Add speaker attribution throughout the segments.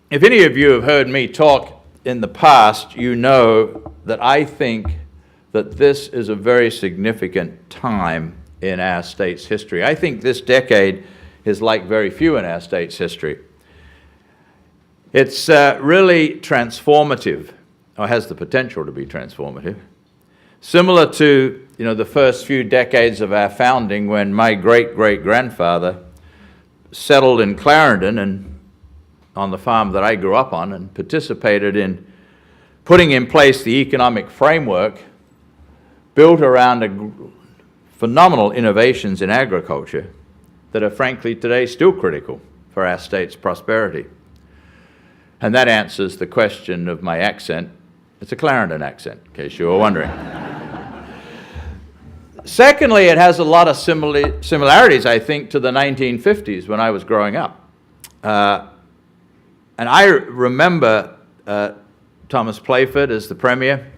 Speaker 1: If any of you have heard me talk in the past, you know that I think that this is a very significant time in our state's history. I think this decade is like very few in our state's history. It's really transformative, or has the potential to be transformative. Similar to, the first few decades of our founding, when my great-great-grandfather settled in Clarendon and on the farm that I grew up on, and participated in putting in place the economic framework built around phenomenal innovations in agriculture that are frankly today still critical for our state's prosperity. And that answers the question of my accent. It's a Clarendon accent, in case you were wondering. Secondly, it has a lot of similarities, I think, to the 1950s when I was growing up. And I remember Thomas Playford as the Premier,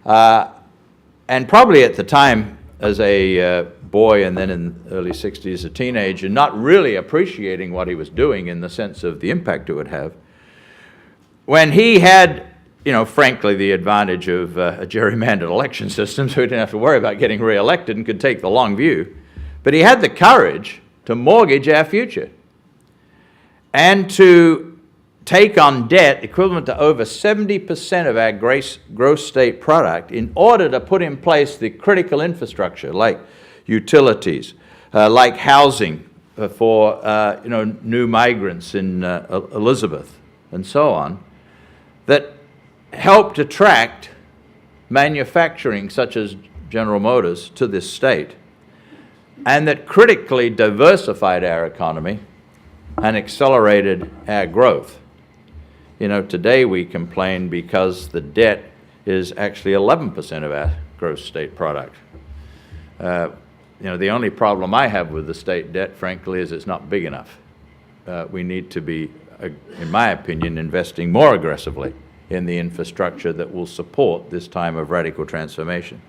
Speaker 1: and probably at the time as a boy and then in the early 60s as a teenager, not really appreciating what he was doing in the sense of the impact it would have. When he had, frankly, the advantage of a gerrymandered election system, so he didn't have to worry about getting re-elected and could take the long view, but he had the courage to mortgage our future and to take on debt equivalent to over 70% of our gross state product in order to put in place the critical infrastructure like utilities, like housing for new migrants in Elizabeth and so on, that helped attract manufacturing such as General Motors to this state, and that critically diversified our economy and accelerated our growth. Today we complain because the debt is actually 11% of our gross state product. The only problem I have with the state debt, frankly, is it's not big enough. We need to be, in my opinion, investing more aggressively in the infrastructure that will support this time of radical transformation.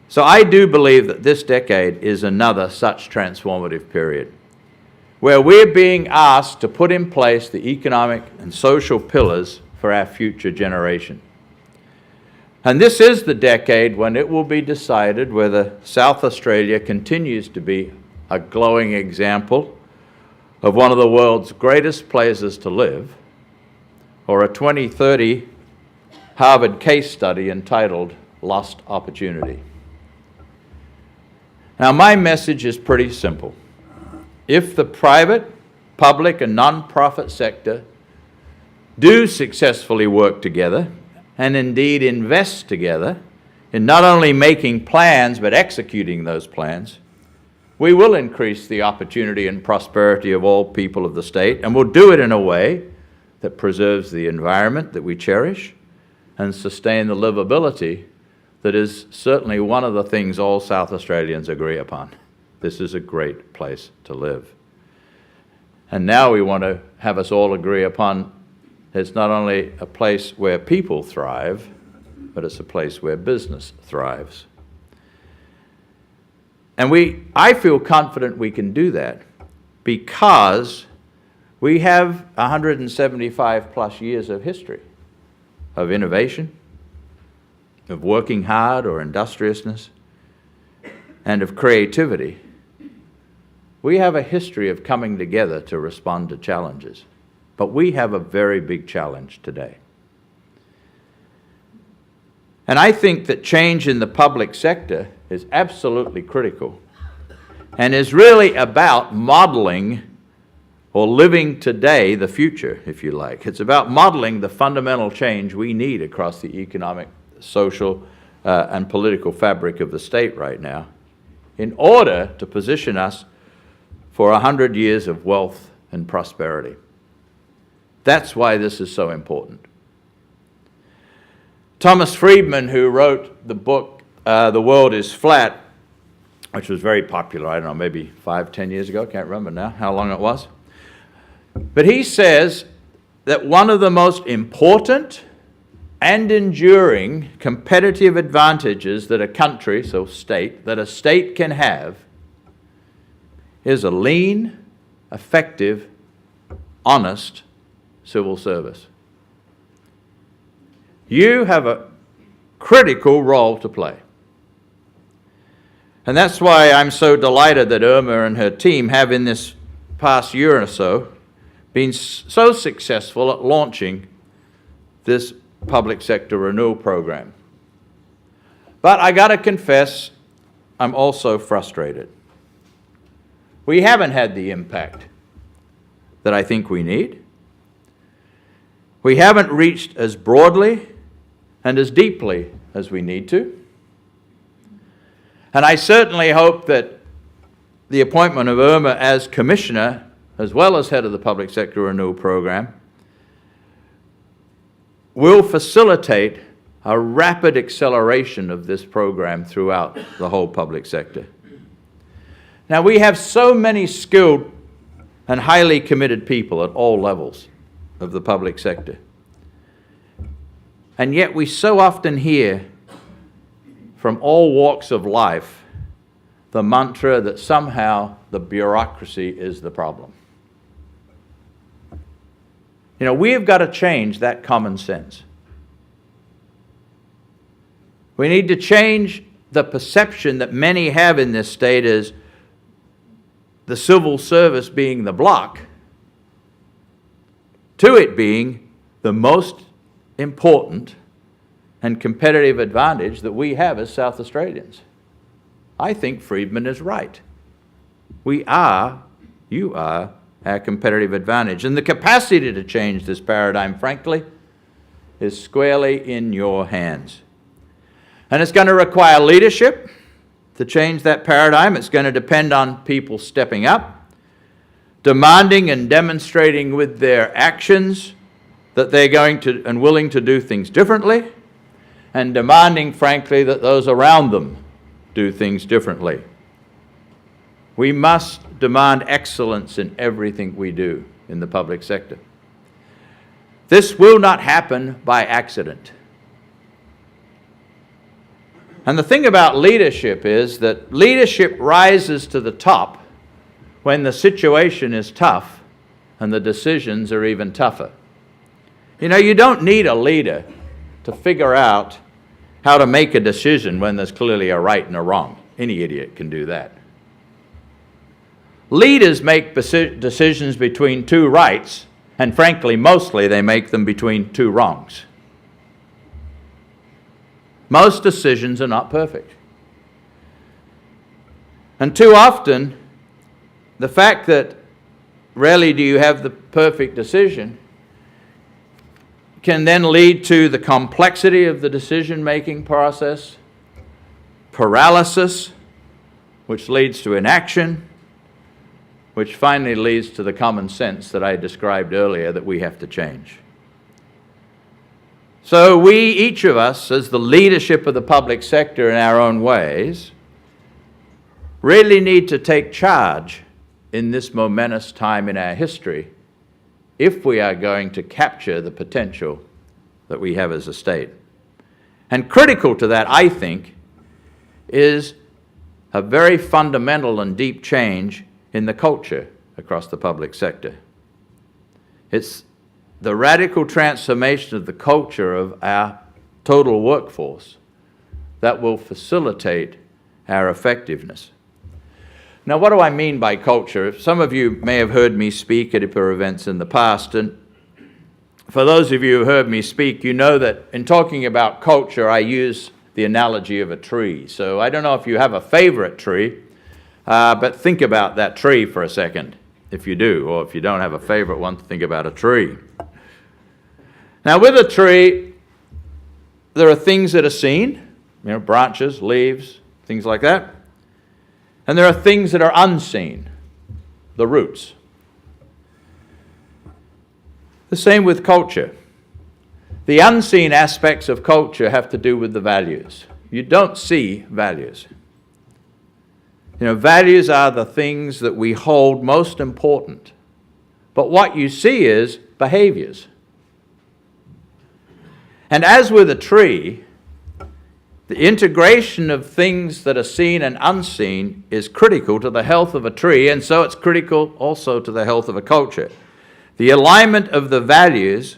Speaker 1: So I do believe that this decade is another such transformative period, where we're being asked to put in place the economic and social pillars for our future generation. And this is the decade when it will be decided whether South Australia continues to be a glowing example of one of the world's greatest places to live, or a 2030 Harvard case study entitled Lost Opportunity. Now, my message is pretty simple. If the private, public, and non-profit sector do successfully work together, and indeed invest together in not only making plans but executing those plans, we will increase the opportunity and prosperity of all people of the state, and we'll do it in a way that preserves the environment that we cherish and sustain the livability that is certainly one of the things all South Australians agree upon. This is a great place to live. And now we want to have us all agree upon it's not only a place where people thrive, but it's a place where business thrives. And I feel confident we can do that because we have 175 plus years of history of innovation, of working hard or industriousness, and of creativity. We have a history of coming together to respond to challenges, but we have a very big challenge today. And I think that change in the public sector is absolutely critical and is really about modeling or living today the future, if you like. It's about modeling the fundamental change we need across the economic, social, and political fabric of the state right now in order to position us for 100 years of wealth and prosperity. That's why this is so important. Thomas Friedman, who wrote the book, The World is Flat, which was very popular, I don't know, maybe 5-10 years ago, can't remember now how long it was. But he says that one of the most important and enduring competitive advantages that a country, so state, that a state can have is a lean, effective, honest, civil service. You have a critical role to play. And that's why I'm so delighted that Irma and her team have, in this past year or so, been so successful at launching this public sector renewal program. But I got to confess, I'm also frustrated. We haven't had the impact that I think we need. We haven't reached as broadly and as deeply as we need to. And I certainly hope that the appointment of Irma as Commissioner, as well as head of the Public Sector Renewal Program, will facilitate a rapid acceleration of this program throughout the whole public sector. Now, we have so many skilled and highly committed people at all levels of the public sector. And yet we so often hear from all walks of life the mantra that somehow the bureaucracy is the problem. You know, we have got to change that common sense. We need to change the perception that many have in this state as the civil service being the block, to it being the most important and competitive advantage that we have as South Australians. I think Friedman is right. You are our competitive advantage. And the capacity to change this paradigm, frankly, is squarely in your hands. And it's going to require leadership to change that paradigm. It's going to depend on people stepping up, demanding and demonstrating with their actions that they're going to and willing to do things differently, and demanding, frankly, that those around them do things differently. We must demand excellence in everything we do in the public sector. This will not happen by accident. And the thing about leadership is that leadership rises to the top when the situation is tough and the decisions are even tougher. You know, you don't need a leader to figure out how to make a decision when there's clearly a right and a wrong. Any idiot can do that. Leaders make decisions between two rights, and frankly, mostly they make them between two wrongs. Most decisions are not perfect. And too often, the fact that rarely do you have the perfect decision can then lead to the complexity of the decision-making process, paralysis, which leads to inaction, which finally leads to the common sense that I described earlier that we have to change. So we, each of us, as the leadership of the public sector in our own ways, really need to take charge in this momentous time in our history if we are going to capture the potential that we have as a state. And critical to that, I think, is a very fundamental and deep change in the culture across the public sector. It's the radical transformation of the culture of our total workforce that will facilitate our effectiveness. Now, what do I mean by culture? Some of you may have heard me speak at IPPA events in the past, and for those of you who heard me speak, you know that in talking about culture, I use the analogy of a tree. So I don't know if you have a favorite tree, but think about that tree for a second, if you do, or if you don't have a favorite one, think about a tree. Now, with a tree, there are things that are seen, you know, branches, leaves, things like that. And there are things that are unseen, the roots. The same with culture. The unseen aspects of culture have to do with the values. You don't see values. You know, values are the things that we hold most important. But what you see is behaviors. And as with a tree, the integration of things that are seen and unseen is critical to the health of a tree, and so it's critical also to the health of a culture. The alignment of the values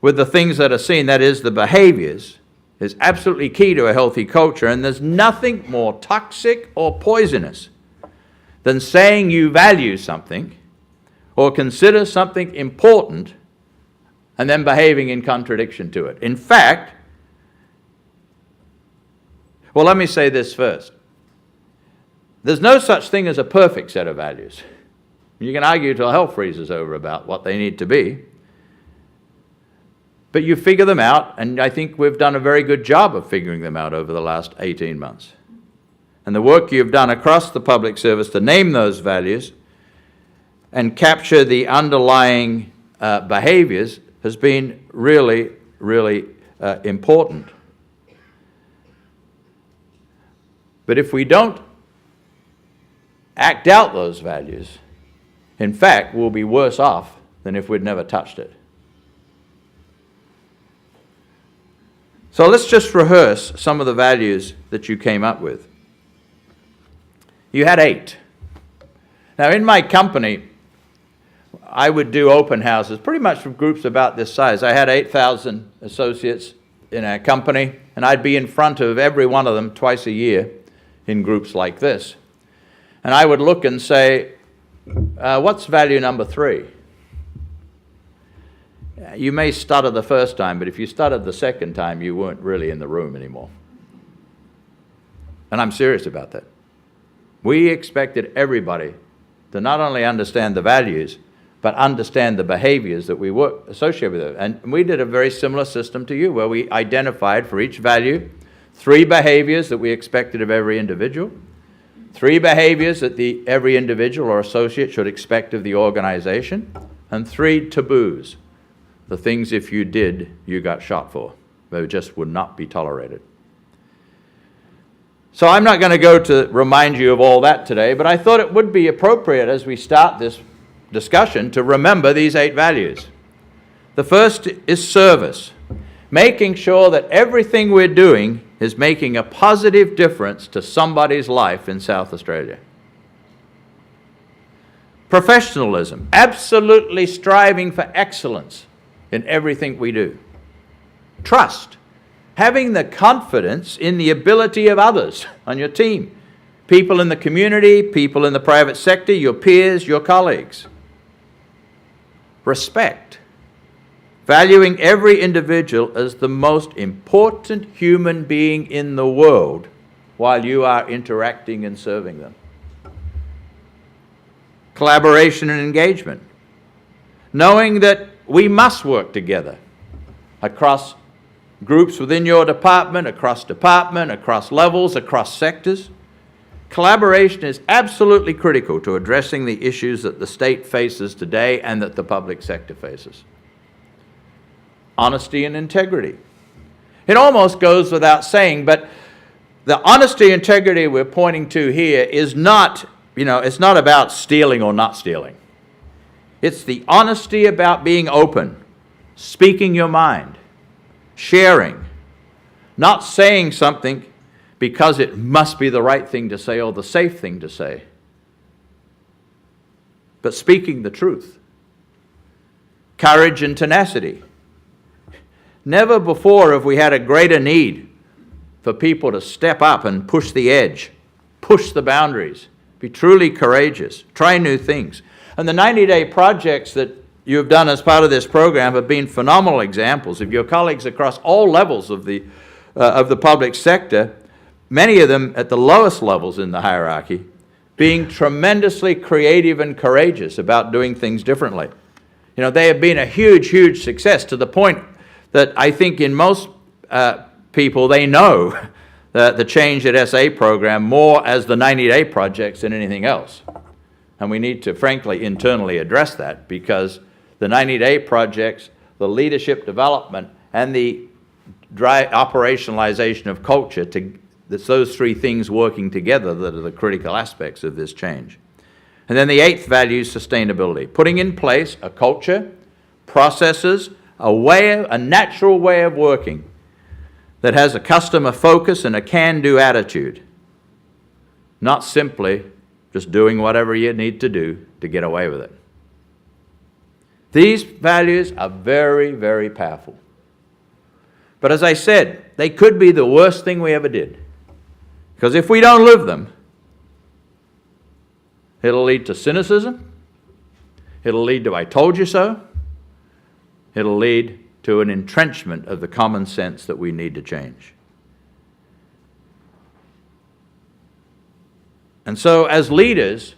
Speaker 1: with the things that are seen, that is, the behaviors, is absolutely key to a healthy culture, and there's nothing more toxic or poisonous than saying you value something or consider something important and then behaving in contradiction to it. In fact, well, let me say this first. There's no such thing as a perfect set of values. You can argue till hell freezes over about what they need to be. But you figure them out, and I think we've done a very good job of figuring them out over the last 18 months. And the work you've done across the public service to name those values and capture the underlying behaviors has been really, really important. But if we don't act out those values, in fact, we'll be worse off than if we'd never touched it. So let's just rehearse some of the values that you came up with. You had 8. Now, in my company, I would do open houses, pretty much for groups about this size. I had 8,000 associates in our company, and I'd be in front of every one of them twice a year in groups like this. And I would look and say, what's value number 3? You may stutter the first time, but if you stuttered the second time, you weren't really in the room anymore. And I'm serious about that. We expected everybody to not only understand the values, but understand the behaviors that we were associated with it. And we did a very similar system to you, where we identified for each value 3 behaviors that we expected of every individual, 3 behaviors that every individual or associate should expect of the organization, and 3 taboos. The things, if you did, you got shot for. They just would not be tolerated. So I'm not going to go to remind you of all that today, but I thought it would be appropriate as we start this discussion to remember these 8 values. The first is service, making sure that everything we're doing is making a positive difference to somebody's life in South Australia. Professionalism, absolutely striving for excellence in everything we do. Trust, having the confidence in the ability of others on your team, people in the community, people in the private sector, your peers, your colleagues. Respect, valuing every individual as the most important human being in the world while you are interacting and serving them. Collaboration and engagement, knowing that we must work together across groups within your department, across levels, across sectors. Collaboration is absolutely critical to addressing the issues that the state faces today and that the public sector faces. Honesty and integrity. It almost goes without saying, but the honesty and integrity we're pointing to here is not, it's not about stealing or not stealing. It's the honesty about being open, speaking your mind, sharing, not saying something because it must be the right thing to say or the safe thing to say, but speaking the truth. Courage and tenacity. Never before have we had a greater need for people to step up and push the edge, push the boundaries, be truly courageous, try new things. And the 90-day projects that you've done as part of this program have been phenomenal examples of your colleagues across all levels of the public sector, many of them at the lowest levels in the hierarchy, being tremendously creative and courageous about doing things differently. They have been a huge, huge success to the point that I think in most people, they know the Change at SA program more as the 90-day projects than anything else. And we need to, frankly, internally address that, because the 90-day projects, the leadership development, and the operationalization of culture, it's those 3 things working together that are the critical aspects of this change. And then the 8th value is sustainability, putting in place a culture, processes, a natural way of working that has a customer focus and a can-do attitude, not simply just doing whatever you need to do to get away with it. These values are very, very powerful. But as I said, they could be the worst thing we ever did. Because if we don't live them, it'll lead to cynicism, it'll lead to I told you so, it'll lead to an entrenchment of the common sense that we need to change. And so as leaders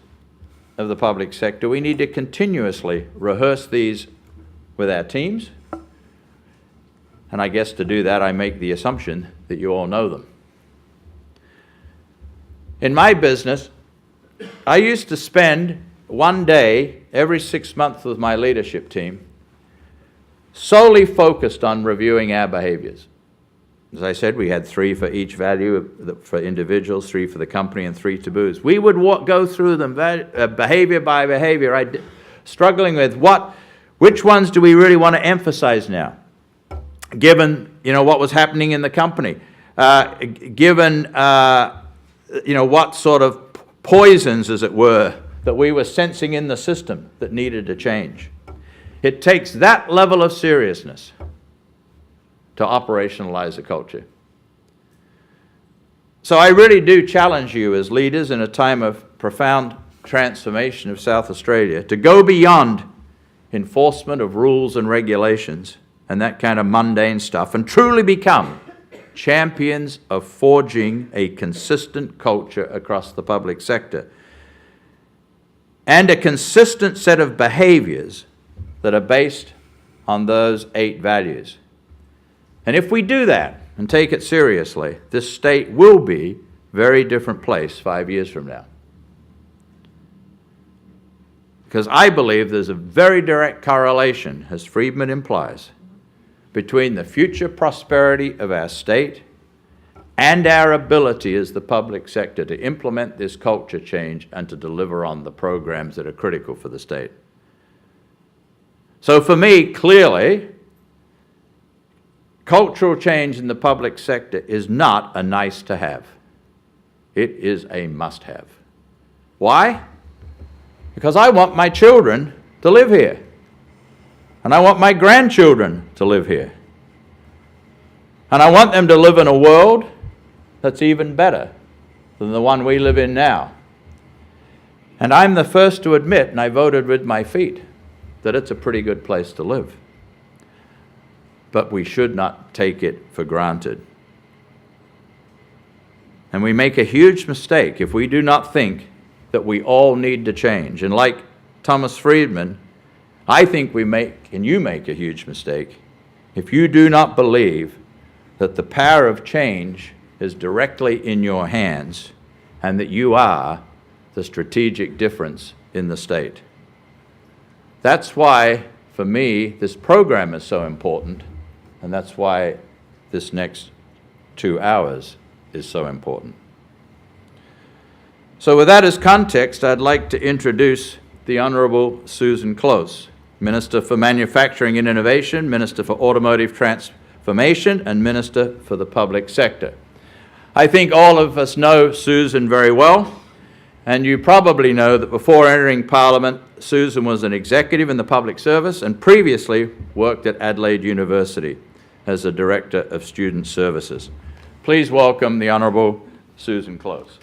Speaker 1: of the public sector, we need to continuously rehearse these with our teams. And I guess to do that, I make the assumption that you all know them. In my business, I used to spend one day every 6 months with my leadership team solely focused on reviewing our behaviors. As I said, we had 3 for each value for individuals, 3 for the company, and 3 taboos. We would go through them behavior by behavior, struggling with which ones do we really want to emphasize now, given what was happening in the company, given what sort of poisons, as it were, that we were sensing in the system that needed to change. It takes that level of seriousness to operationalize a culture. So I really do challenge you as leaders in a time of profound transformation of South Australia to go beyond enforcement of rules and regulations and that kind of mundane stuff and truly become champions of forging a consistent culture across the public sector and a consistent set of behaviors that are based on those 8 values. And if we do that and take it seriously, this state will be a very different place 5 years from now. Because I believe there's a very direct correlation, as Friedman implies, between the future prosperity of our state and our ability as the public sector to implement this culture change and to deliver on the programs that are critical for the state. So for me, clearly, cultural change in the public sector is not a nice to have. It is a must have. Why? Because I want my children to live here. And I want my grandchildren to live here. And I want them to live in a world that's even better than the one we live in now. And I'm the first to admit, and I voted with my feet, that it's a pretty good place to live. But we should not take it for granted. And we make a huge mistake if we do not think that we all need to change. And like Thomas Friedman, I think we make, and you make a huge mistake, if you do not believe that the power of change is directly in your hands and that you are the strategic difference in the state. That's why, for me, this program is so important, and that's why this next 2 hours is so important. So with that as context, I'd like to introduce the Honourable Susan Close, Minister for Manufacturing and Innovation, Minister for Automotive Transformation, and Minister for the Public Sector. I think all of us know Susan very well, and you probably know that before entering Parliament, Susan was an executive in the public service and previously worked at Adelaide University as a Director of Student Services. Please welcome the Honourable Susan Close.